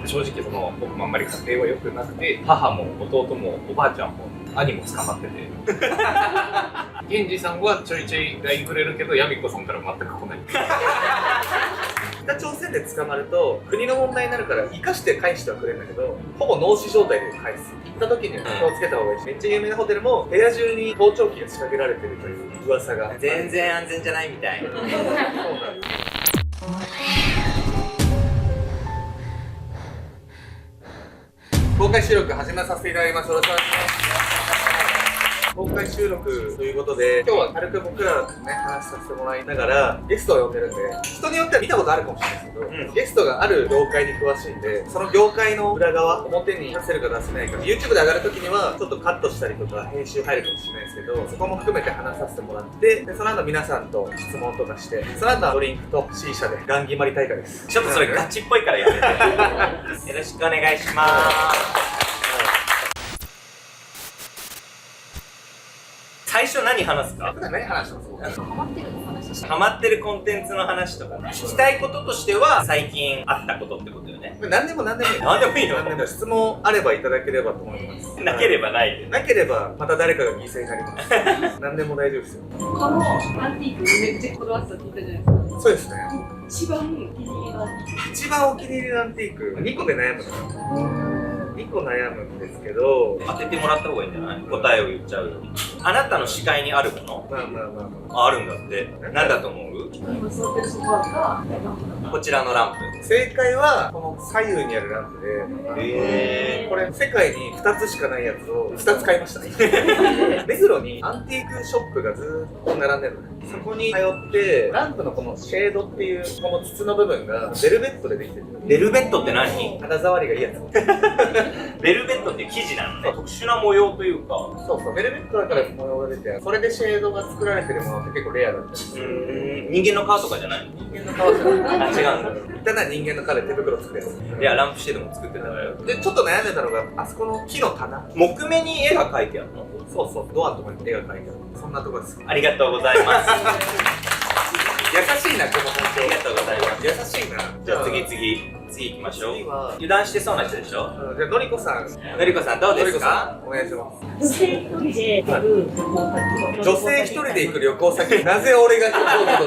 正直僕もあんまり家庭は良くなくて、母も弟もおばあちゃんも兄も捕まってて源氏さんはちょいちょい LINE くれるけど、ヤミコさんから全く来ない北朝鮮で捕まると国の問題になるから生かして返してはくれるんだけど、ほぼ脳死状態で返す。行った時には気をつけた方がいいし、めっちゃ有名なホテルも部屋中に盗聴器が仕掛けられてるという噂が。全然安全じゃないみたい。そうなんです公開収録始めさせていただきます。よろしくお願いします。公開収録ということで、今日は軽く僕らとね、話させてもらいながら、ゲストを呼んでるんで、人によっては見たことあるかもしれないですけど、ゲストがある業界に詳しいんで、その業界の裏側、表に出せるか出せないか、YouTube で上がるときには、ちょっとカットしたりとか、編集入るかもしれないですけど、そこも含めて話させてもらって、でその後皆さんと質問とかして、その後はドリンクと C 社でガン決まり大会です。ちょっとそれガチっぽいからやめて。よろしくお願いします。最初何話すか？普段何話してます？ハマってるコンテンツの話とか、聞きたいこととしては最近あったことってことよね。何でもいい。何でもいいの？何でも質問あればいただければと思います。なければないで。なければまた誰かが犠牲になります。何でも大丈夫ですよ。他のアンティークめっちゃこだわってたって言ったじゃないですか。そうですね。一番お気に入りのアンティーク。一番お気に入りのアンティーク、2個で悩むの。2個悩むんですけど、当ててもらった方がいいんじゃない？答えを言っちゃうより。あなたの視界にあるもの？あるんだって。何だと思う？今座ってるソファーか、こちらのランプ。正解はこの左右にあるランプで、これ世界に2つしかないやつを2つ買いましたね。目黒にアンティークショップがずーっと並んでるのね。そこに通って、ランプのこのシェードっていうこの筒の部分がベルベットでできてる。ベルベットって何？肌触りがいいやつ。ベルベットって生地なのね。特殊な模様というか。そうそう、ベルベットだから模様が出て、それでシェードが作られてるものって結構レアだったりする。人間の皮とかじゃないの？人間の皮じゃない。違うんだ。言ったな、人間の皮で手袋作るやつ。いや、ランプシェードも作ってたわよ。で、ちょっと悩んでたのが、あそこの木の棚。木目に絵が描いてあるの？そうそう、ドアのところに絵が描いてある。そんなところです。ありがとうございます。優しいな、このありがとうございます。優しいな。じゃあ次行きましょう。次は油断してそうな人でしょ？じゃあ、のりこさん。のりこさんどうですか？お願いします。女性一人で行く旅行先。女性一人で行く旅行先、なぜ俺が行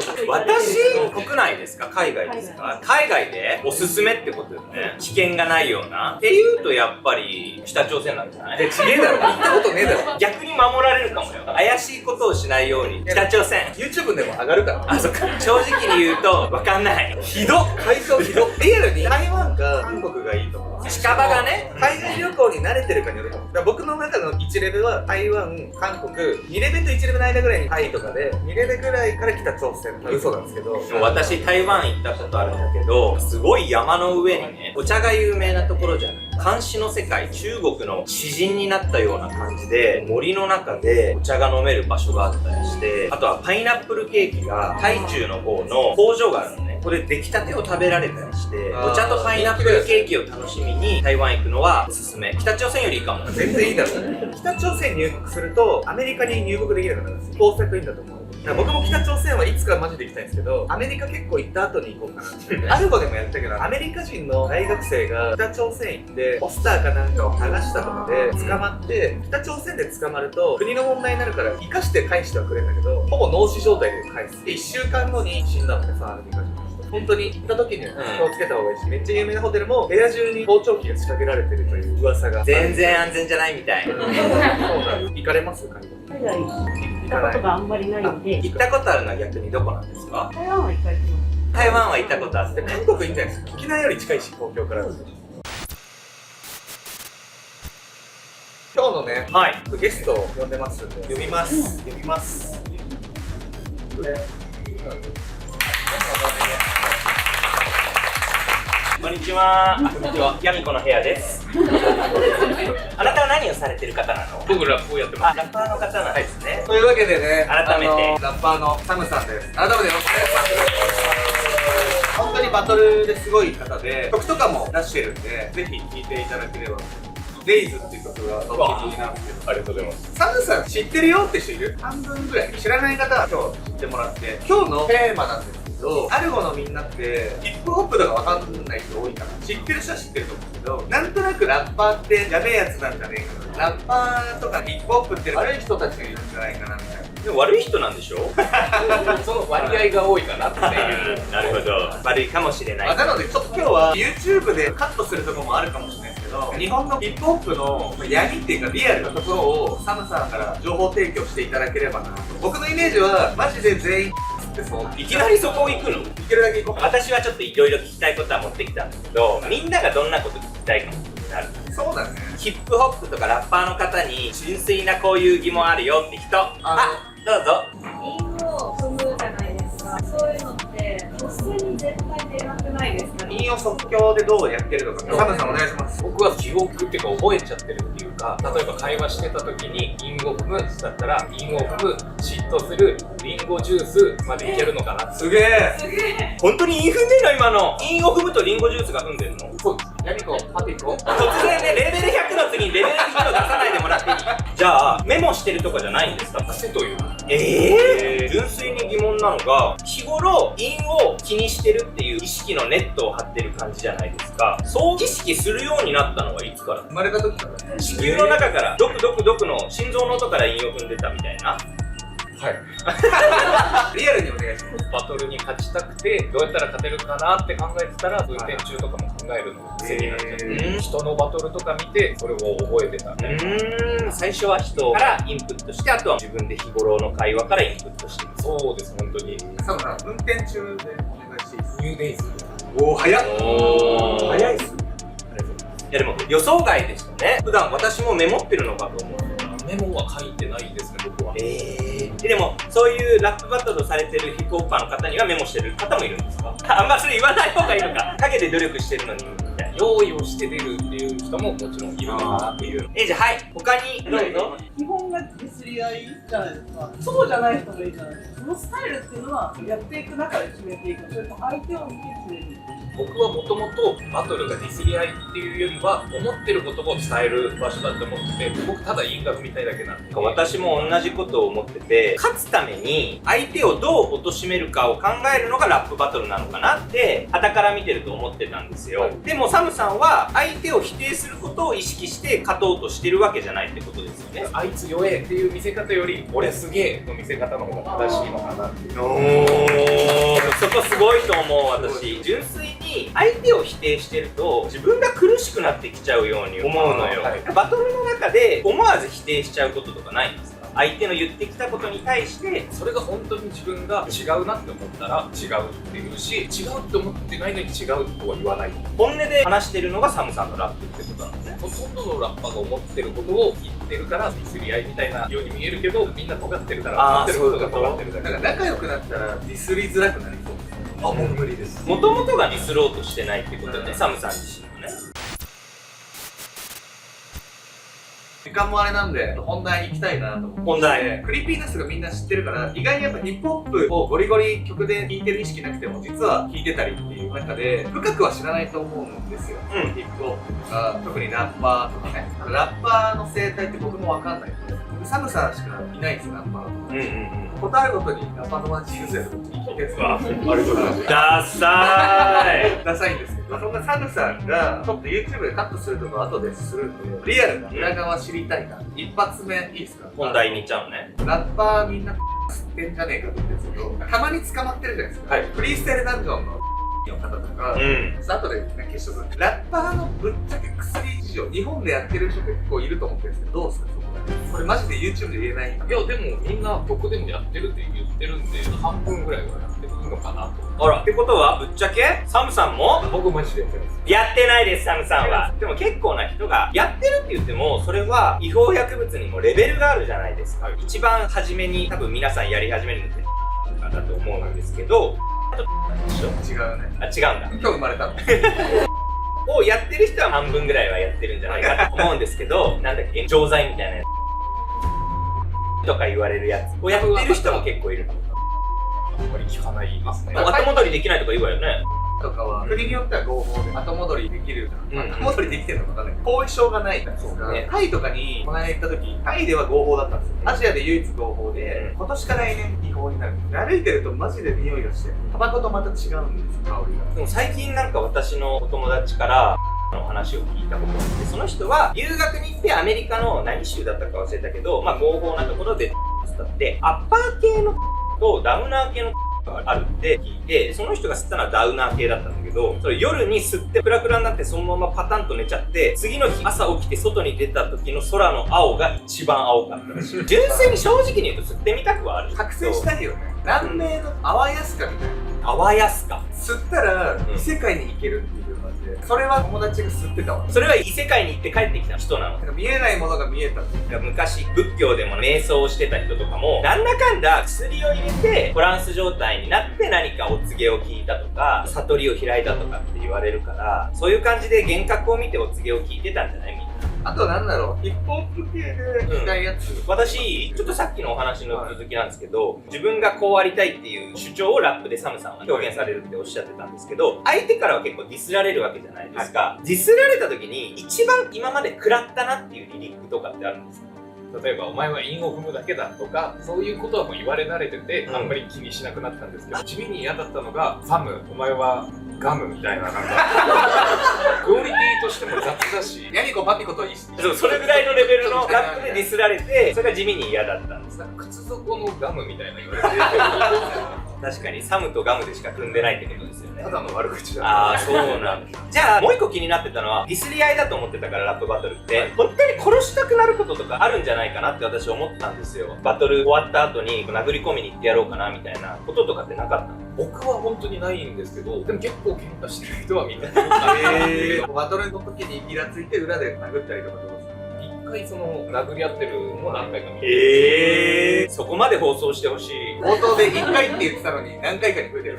くの？私、国内ですか？海外ですか？海外でおすすめってことよね。危険がないような。っていうとやっぱり北朝鮮なんじゃない？ちげえだろ、行ったことねえだろ。逆に守られるかもよ。怪しいことをしないように。北朝鮮。YouTube でも上がるから。あ、そっか。正直に言うとわかんない。ひどっ。会場ひどっ。リアルに台湾か韓国がいいと思う。近場がね、海外旅行に慣れてるかによると思う。だから僕の中の1レベルは台湾、韓国、2レベルと1レベルの間ぐらいにタイとかで、2レベルぐらいから北朝鮮。嘘なんですけど。私台湾行ったことあるんだけど、すごい山の上にね、お茶が有名なところじゃない。監視の世界、中国の詩人になったような感じで、森の中でお茶が飲める場所があったりして、あとはパイナップルケーキが台中の方の工場があるのね。これ出来たてを食べられたりして、お茶とパイナップルケーキを楽しみに台湾行くのはおすすめ。北朝鮮よりいいかも。全然いいだろう。北朝鮮入国するとアメリカに入国できるようになるんですよ。工作員だと思う。だから僕も北朝鮮はいつかマジで行きたいんですけど、アメリカ結構行った後に行こうかな。アルゴでもやったけど、アメリカ人の大学生が北朝鮮行ってポスターかなんかを剥がしたとかで捕まって、北朝鮮で捕まると国の問題になるから生かして返してはくれるんだけど、ほぼ脳死状態で返す。で、1週間後に死んだのでさ、アメリカ人。本当に行った時には気をつけた方がいいし、めっちゃ有名なホテルも部屋中に盗聴器が仕掛けられてるという噂が。全然安全じゃないみたい。そうなんです。行かれます？海外。海外行ったことがあんまりないんで。行ったことあるのは逆にどこなんですか？台湾は一回行きます。台湾は行ったことあって。韓国いいんじゃないですか。沖縄より近いし、東京から。今日のね、はい、ゲストを呼んでますんで、呼びます。こんにちは。こんにちは。ヤミコの部屋です。あなたは何をされてる方なの？僕ラップをやってます。ラッパーの方なんですね。というわけでね、改めてラッパーのサムさんです。改めてよろしくお願いします。本当にバトルですごい方で、曲とかも出してるんで、ぜひ聴いていただければ。デイズっていう曲がお気に入りなんですけど、ありがとうございます。サムさん知ってるよって人いる？半分ぐらい。知らない方は今日知ってもらって、今日のテーマなんですけけど、アルゴのみんなってヒップホップとかわかんない人多いから知ってる人は知ってると思うんですけど、なんとなくラッパーってやべえやつなんじゃねえかな、ラッパーとかヒップホップって悪い人たちがいるんじゃないかなみたいな。でも悪い人なんでしょその割合が多いかなっていうなるほど、悪いかもしれない。なのでちょっと今日は YouTube でカットするところもあるかもしれないですけど、日本のヒップホップの闇っていうかリアルなところをサムさんから情報提供していただければなと。僕のイメージはマジで全員ってそういきなりそこ行くの？いけるだけ行こ私はちょっといろいろ聞きたいことは持ってきたんですけど、みんながどんなこと聞きたいかも気になる。う。そうだね。ヒップホップとかラッパーの方に純粋なこういう疑問あるよって人、どうぞ。韻を踏むじゃないですか。そういうのって突然に絶対出なくないですか？韻を即興でどうやってるのか、サムさんお願いします。僕は記憶っていうか覚えちゃってるっていうか、例えば会話してた時に韻を踏むだったら韻を踏む、嫉妬する、リンゴジュースまでいけるのかな。すげえ。すげえ。本当に韻踏んでんの今の？韻を踏むとリンゴジュースが踏んでるの？そうです。ヤミコ、パティコ。突然ね、レベル100の次にレベル100出さないでもらっていい？じゃあ、メモしてるとかじゃないんですか？癖というか。純粋に疑問なのが、日頃韻を気にしてるっていう意識のネットを張ってる感じじゃないですか。そう意識するようになったのはいつから？生まれた時からね。地球の中からドクドクドクの心臓の音から韻を踏んでたみたいな。はいリアルにお願いします。バトルに勝ちたくてどうやったら勝てるかなって考えてたら、運転中とかも考えるのが癖になっちゃって人のバトルとか見てそれを覚えてた。最初は人からインプットして、あとは自分で日頃の会話からインプットしてる。そうです、本当に。サムさん運転中でお願いします。ニューデイズ。おお早っ。お早いっす。いやでも予想外でしたね。普段私もメモってるのかと思う。メモは書いてないですね、僕は。でもそういうラップバトルされてるヒップホッパーの方にはメモしてる方もいるんですか？あんまそれ言わない方がいいのか。陰で努力してるのにみたいな。用意をして出るっていう人ももちろんいるのかなっていう。じゃあはい他にどうぞ。基本がディスり合いじゃないですか。そうじゃない人もいるじゃないですか。そのスタイルっていうのはやっていく中で決めていく。それと相手を見て決める。僕はもともとバトルがディスり合いっていうよりは思ってることを伝える場所だと思ってて、僕ただ因果踏みたいだけなんで。私も同じことを思ってて、勝つために相手をどう貶めるかを考えるのがラップバトルなのかなって傍から見てると思ってたんですよ。でもサムさんは相手を否定することを意識して勝とうとしてるわけじゃないってことですよね。あいつ弱えっていう見せ方より俺すげえの見せ方の方が正しいのかなっていう。そこすごいと思う。私純粋に相手を否定してると自分が苦しくなってきちゃうように思うのよ。バトルの中で思わず否定しちゃうこととかないんですか？相手の言ってきたことに対してそれが本当に自分が違うなって思ったら違うって言うし、違うって思ってないのに違うとは言わない。本音で話してるのがサムさんのラップってことなんですね。ほとんどのラッパーが思ってることを言ってるからディスり合いみたいなように見えるけど、みんな尖ってるから思ってることが尖ってるだけ。なんか仲良くなったらディスりづらくなりそうです。もう無理です。もともとがディスろうとしてないってことね、サムさん自身もね。時間もあれなんで本題に行きたいなと思って。本題クリーピーナスがみんな知ってるから、意外にやっぱヒップホップをゴリゴリ曲で聴いてる意識なくても実は聴いてたりっていう中で深くは知らないと思うんですよ。うんヒップホップとか特にラッパーとかね。ラッパーの生態って僕もわかんないんで、サムさんしかいないんですよ、ラッパーの。答えごとにラッパーの街ユーザーの時に聞いてるんですか？ありがとうございます。ダサーい。ダサいんですけど、そんなサムさんがちょっと YouTube でカットするとか後でするんで、リアルな裏側知りたいな。一発目いいですか？本題に行っちゃうのね。ラッパーみんな吸ってんじゃねえかって言うんですけど、たまに捕まってるじゃないですか。はいフリースタイルダンジョンの方とか、後でね、消しとく。ラッパーのぶっちゃけ薬事情、日本でやってる人結構いると思ってるんですけど、どうですかそこら辺。これマジで YouTube で言えない。いやでもみんなどこでもやってるって言ってるんで、半分ぐらいはやっていいのかなと。あら、ってことはぶっちゃけサムさんも僕マジでやってます。やってないです、サムさんは。でも結構な人がやってるって言っても、それは違法薬物にもレベルがあるじゃないですか。一番初めに多分皆さんやり始めるのってだと思うんですけど、あと違うね。あ、違うんだ。今日生まれたの。をやってる人は半分ぐらいはやってるんじゃないかと思うんですけど、なんだっけ、錠剤みたいなやつとか言われるやつをやってる人も結構いる。あんまり聞かないますね。後戻りできないとか言うわよね。とかは国によっては合法で後戻りできるじゃん、後戻りできてるのか分かんないけど後遺症がないからそうねタイとかにこの間行った時タイでは合法だったんですよ。アジアで唯一合法で今年か来年違法になる。歩いてるとマジで匂いがしてタバコとまた違うんですよ、香りが。でも最近なんか私のお友達からの話を聞いたことがあって、その人は留学に行ってアメリカの何州だったか忘れたけど、まあ合法なところで吸ってアッパー系のとダウナー系のがあるって聞いて、その人が吸ったのはダウナー系だったんだけど、それ夜に吸ってクラクラになってそのままパタンと寝ちゃって、次の日朝起きて外に出た時の空の青が一番青かったらしい。純粋に正直に言うと吸ってみたくはある。覚醒したいよね。南米のアワヤスカみたいな。アワヤスカ。吸ったら異世界に行けるっていう感じで、それは友達が吸ってたわ。それは異世界に行って帰ってきた人なの。なんか見えないものが見えたっていう。昔仏教でも瞑想をしてた人とかもなんだかんだ薬を入れてトランス状態になって何かお告げを聞いたとか悟りを開いたとかって言われるから、そういう感じで幻覚を見てお告げを聞いてたんじゃないみんな。あとなんだろう、ヒップホップ系で聞きたいやつ、私ちょっとさっきのお話の続きなんですけど、自分がこうありたいっていう主張をラップでサムさんは表現されるっておっしゃってたんですけど、相手からは結構ディスられるわけじゃないですか、ディスられた時に一番今まで食らったなっていうリリックとかってあるんですか？例えばお前は韻を踏むだけだとか、そういうことはもう言われ慣れてて、あんまり気にしなくなったんですけど、地味に嫌だったのがサム、お前はガムみたいな、なんかクオリティとしても雑だし、ヤニコパピコと一緒。そう、それぐらいのレベルのラップでディスられて、それが地味に嫌だったんです。なんか靴底のガムみたいな言われて確かにサムとガムでしか組んでないってことですよね。ただの悪口だああ、そうなんだ。じゃあもう一個気になってたのは、ディスり合いだと思ってたからラップバトルって、本当に殺したくなることとかあるんじゃないかなって私思ったんですよ。バトル終わった後に殴り込みに行ってやろうかなみたいなこととかってなかったの？僕は本当にないんですけど、でも結構喧嘩してる人はみんないるバトルの時にイラついて裏で殴ったりとかどうですか？一回その殴り合ってるのを何回か見て、そこまで放送してほしい。冒頭で1回って言ってたのに何回かに増えてる。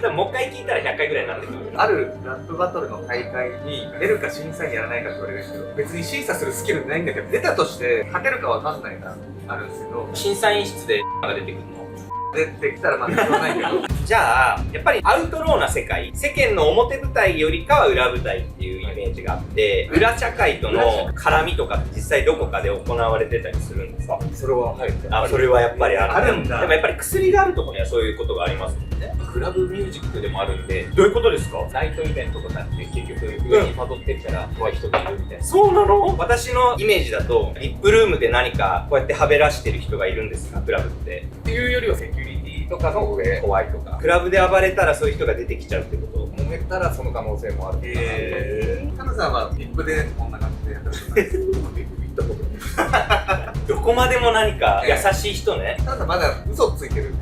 でももう一回聞いたら100回ぐらいになってくる。あるラップバトルの大会に出るか審査員やらないかって言われるんですけど、別に審査するスキルないんだけど、出たとして勝てるかわかんないなあるんですけど、審査員室でが出てくるの。出てきたらまあ言わないけどじゃあやっぱりアウトローな世界、世間の表舞台よりかは裏舞台っていうイメージがあって、裏社会との絡みとかって実際どこかで行われてたりするんですか？それははいあ、それはやっぱりあるんだ。あるんだ。でもやっぱり薬があるところにはそういうことがありますもんね。クラブミュージックでもあるんで、どういうことですか？ナイトイベントとかって結局上に辿ってったら怖い人がいるみたいな。そうなの？私のイメージだとリップルームで何かこうやってはべらしてる人がいるんですか？クラブって。っていうよりはセキュリティとかの上怖いとか、クラブで暴れたらそういう人が出てきちゃうってこと？揉めたらその可能性もある。カムさんはリップでこんな感じでやったことないです。行ったことない。どこまでも何か優しい人ね。カムさんまだ嘘ついてる。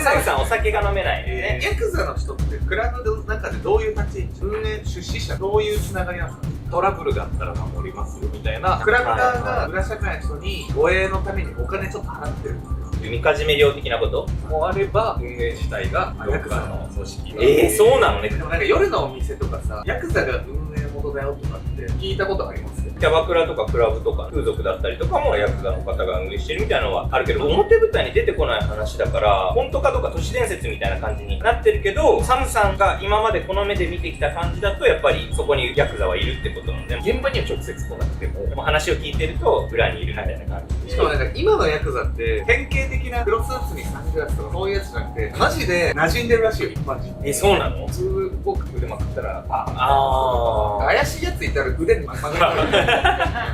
サムさんお酒が飲めないね。ヤクザの人ってクラブの中でどういう立ち位置、運営出資者どういうつながりなんですか？トラブルがあったら守りますよみたいな。クラブ側が裏社会の人に護衛のためにお金ちょっと払ってるんですよ。みかじめ料的なこともあれば運営自体がどっかの組織がそうなのね。でもなんか夜のお店とかさ、ヤクザが運営元だよとかって聞いたことありますよ。キャバクラとかクラブとか風俗だったりとかもヤクザの方が運営してるみたいなのはあるけど、表舞台に出てこない話だから本当かどうか都市伝説みたいな感じになってるけど、サムさんが今までこの目で見てきた感じだとやっぱりそこにヤクザはいるってことなのね。現場には直接来なくても話を聞いてると裏にいるみたいな感じ。しかもなんか今のヤクザって典型的な黒スーツにサングラスとかそういうやつじゃなくてマジで馴染んでるらしいよ、一般人。そうなの？普通僕腕まくったら怪しいやついたら腕に曲がる。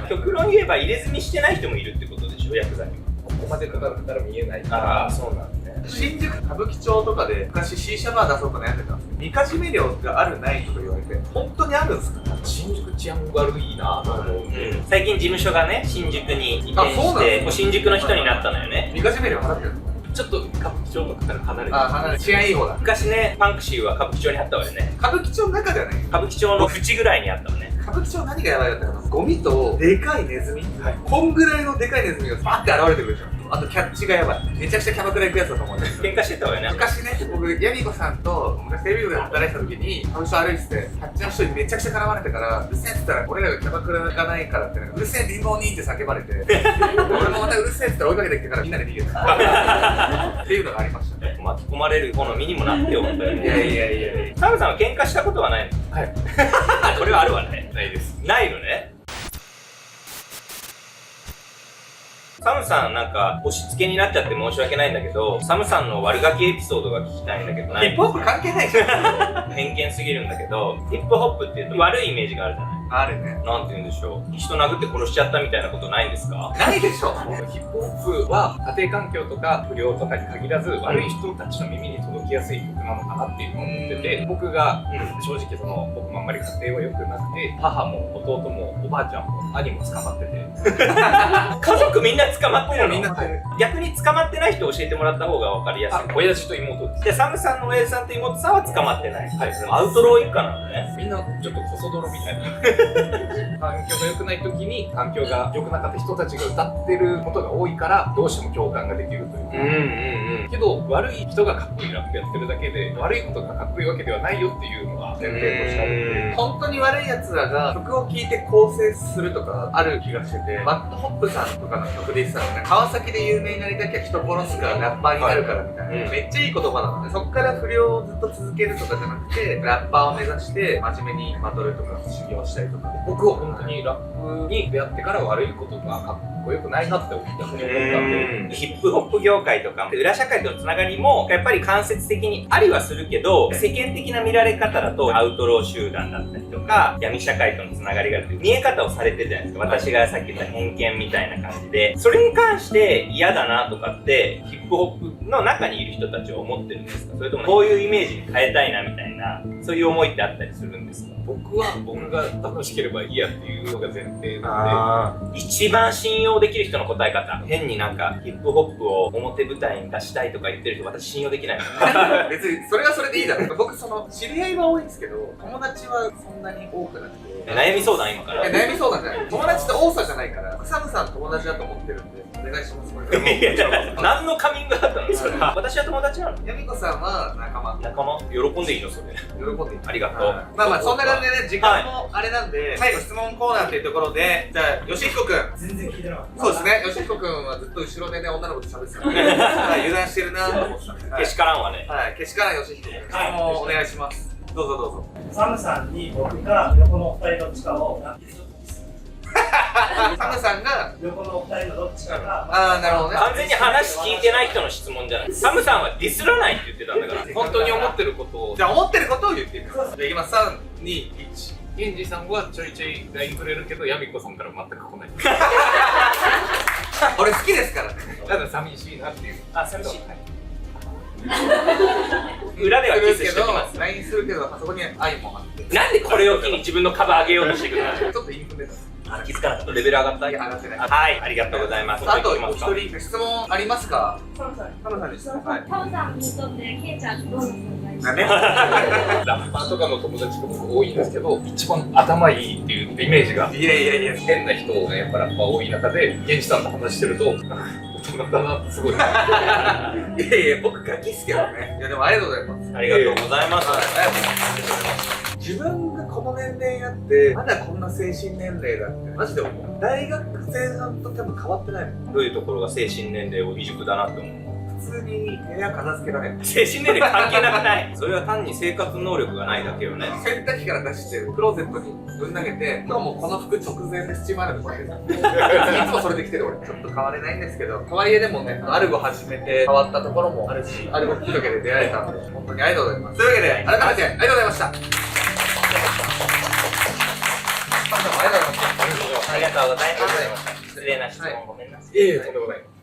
極論言えば入れ墨してない人もいるってことでしょ、ヤクザには。ここまでかかったら見えないから。そうなんだね。新宿歌舞伎町とかで昔 C 社バー出そうか悩んでたんですけど、みかじめ料があるないとか言われて本当にあるんですか？新宿治安悪いなと思う。最近事務所がね新宿に移転あそうなのしてもう新宿の人になったのよね。みかじめ料払ってるの？ちょっと歌舞伎町とかから離れて離れ治安いい方だ。昔ねパンクシーは歌舞伎町にあったわよね。歌舞伎町の中ではね、歌舞伎町の縁ぐらいにあったのね。歌舞伎町何がやばいかったかな、ゴミとでかいネズミ、こんぐらいのでかいネズミがバーって現れてくるじゃん。あとキャッチがやばい。めちゃくちゃキャバクラ行くやつだと思うんです。喧嘩してたわよね。昔ね、僕、ヤミコさんと昔テレビ局で働いてた時に、あの人歩いてて、キャッチの人にめちゃくちゃ絡まれてから、うるせえって言ったら、俺らがキャバクラがないからって、うるせえ貧乏人って叫ばれて、俺もまたうるせえって言ったら追いかけてきてからみんなで逃げた。っていうのがありましたね。巻き込まれる好みにもなってよ、本当に。いやいやいやいや。サムさんは喧嘩したことはないの？はい。これはあるわね。ないです。ないのね。サムさんなんか押し付けになっちゃって申し訳ないんだけど、サムさんの悪ガキエピソードが聞きたいんだけど、ヒップホップ関係ないじゃん。偏見すぎるんだけど、ヒップホップっていうと悪いイメージがあるじゃない。あるね。なんて言うんでしょう。人殴って殺しちゃったみたいなことないんですか？ないでしょ。ヒップホップは家庭環境とか不良とかに限らず悪い人たちの耳に届きやすい曲なのかなっていうのを思ってて、僕が正直僕もあんまり家庭は良くなくて、母も弟もおばあちゃんも兄も捕まってて家族みんな捕まってるの？みんな逆に捕まってない人教えてもらった方が分かりやすい。親父と妹です。で、サムさんの親父さんと妹さんは捕まってない。はい。アウトロー一家なのね。みんなちょっとコソ泥みたいな環境が良くない時に環境が良くなかった人たちが歌ってることが多いからどうしても共感ができるというか、うん。けど悪い人がかっこいいラップやってるだけで悪いことがかっこいいわけではないよっていうのが前提としてあるので、本当に悪い奴らが曲を聴いて構成するとかある気がしてて、マッドホップさんとかの曲で言ってたのね、川崎で有名になりたきゃ人殺すからラッパーになるからみたいな、はいめっちゃいい言葉なのね。そっから不良をずっと続けるとかじゃなくて、ラッパーを目指して真面目にバトルとか修行したりとか。僕は本当にラップに出会ってから悪いことがかっこよくないなって逆に思ったんで、ヒップホップ業界とか裏社会とのつながりもやっぱり間接的にありはするけど、世間的な見られ方だとアウトロー集団だったりとか闇社会とのつながりがあるという見え方をされてるじゃないですか。私がさっき言った偏見みたいな感じで、それに関して嫌だなとかってヒップホップの中にいる人たちは思ってるんですか？それともこういうイメージに変えたいなみたいな、そういう思いってあったりするんですか？僕は僕が楽しければいいやっていうのが前提なので、一番信用できる人の答え方。変になんかヒップホップを表舞台に出したいとか言ってる人、私信用できない。別にそれはそれでいいだろ。僕知り合いは多いんですけど、友達はそんなに多くなくて。悩み相談今から。悩み相談じゃない。友達って多さじゃないから、サムさん友達だと思ってるんで、お願いします。いやいや何のカミングだったのそれ。私は友達なの？ヤミコさんは仲間。仲間？喜んでいいのそれ。喜んでいい。ありがとう。まあまあそんな感じでね、時間もあれなんで、最後質問コーナーっていうところで、じゃあ、よしひこくん。全然聞いてなかった。そうですね、よしひこくんはずっと後ろでね、女の子と喋ってたんで、油断してるなと思ってたんで。けしからんわね。はい、けしからんよしひこくん。質問をお願いします。どうぞどうぞ。サムさんに僕が横のお二人どっちかをランキングサムさんが、横のお二人のどっちかがあー、なるほどね。完全に話聞いてない人の質問じゃない。サムさんはディスらないって言ってたんだから。本当に思ってることを。じゃあ、思ってることを言ってみます。じゃあ、いきます。3、2、1。ケンジさんはちょいちょい LINE くれるけど、ヤミコさんから全く来ない。俺好きですからね。ただ寂しいなっていう。あ、寂しい。はい裏ではキスけどしてきます。 LINE するけど、あそこに愛もあって。なんでこれを機に自分の株上げようとしてくるの？ちょっとインフレだ。気づかなかった。レベル上がった？いや、上がってない。はい、ありがとうございます。あと、お聞きますか？一人質問ありますか？サムさんサムさんに質問。はい。タムさんにとってケイちゃんどんな存在ですか？ね。ラッパーとかの友達とかも多いんですけど、一番頭いいっていうイメージがいやいやいや。変な人がやっぱラッパー多い中で、ケンジさんと話してると、大人だなってすごい。いやいや、僕ガキっすけどね。いや、でもありがとうございます。ありがとうございます。自分がこの年齢になってまだこんな精神年齢だってマジで思う。大学前半と多分変わってないもん。どういうところが精神年齢を未熟だなって思うの？普通に部屋片付けられない。精神年齢関係なくない？それは単に生活能力がないだけよね。洗濯機から出してクローゼットにぶん投げて、今日もこの服直前でスチーム洗いもらってる。いつもそれで来てる俺。ちょっと変われないんですけど、とはいえでもね、アルゴ始めて変わったところもあるし、アルゴきっかけで出会えたんで、本当にありがとうございます。というわけで、改めてありがとうございました。パンさんもありがとうございました。ありがとうございます。失礼な質問ごめんなさい。いえいえ、とんでもない。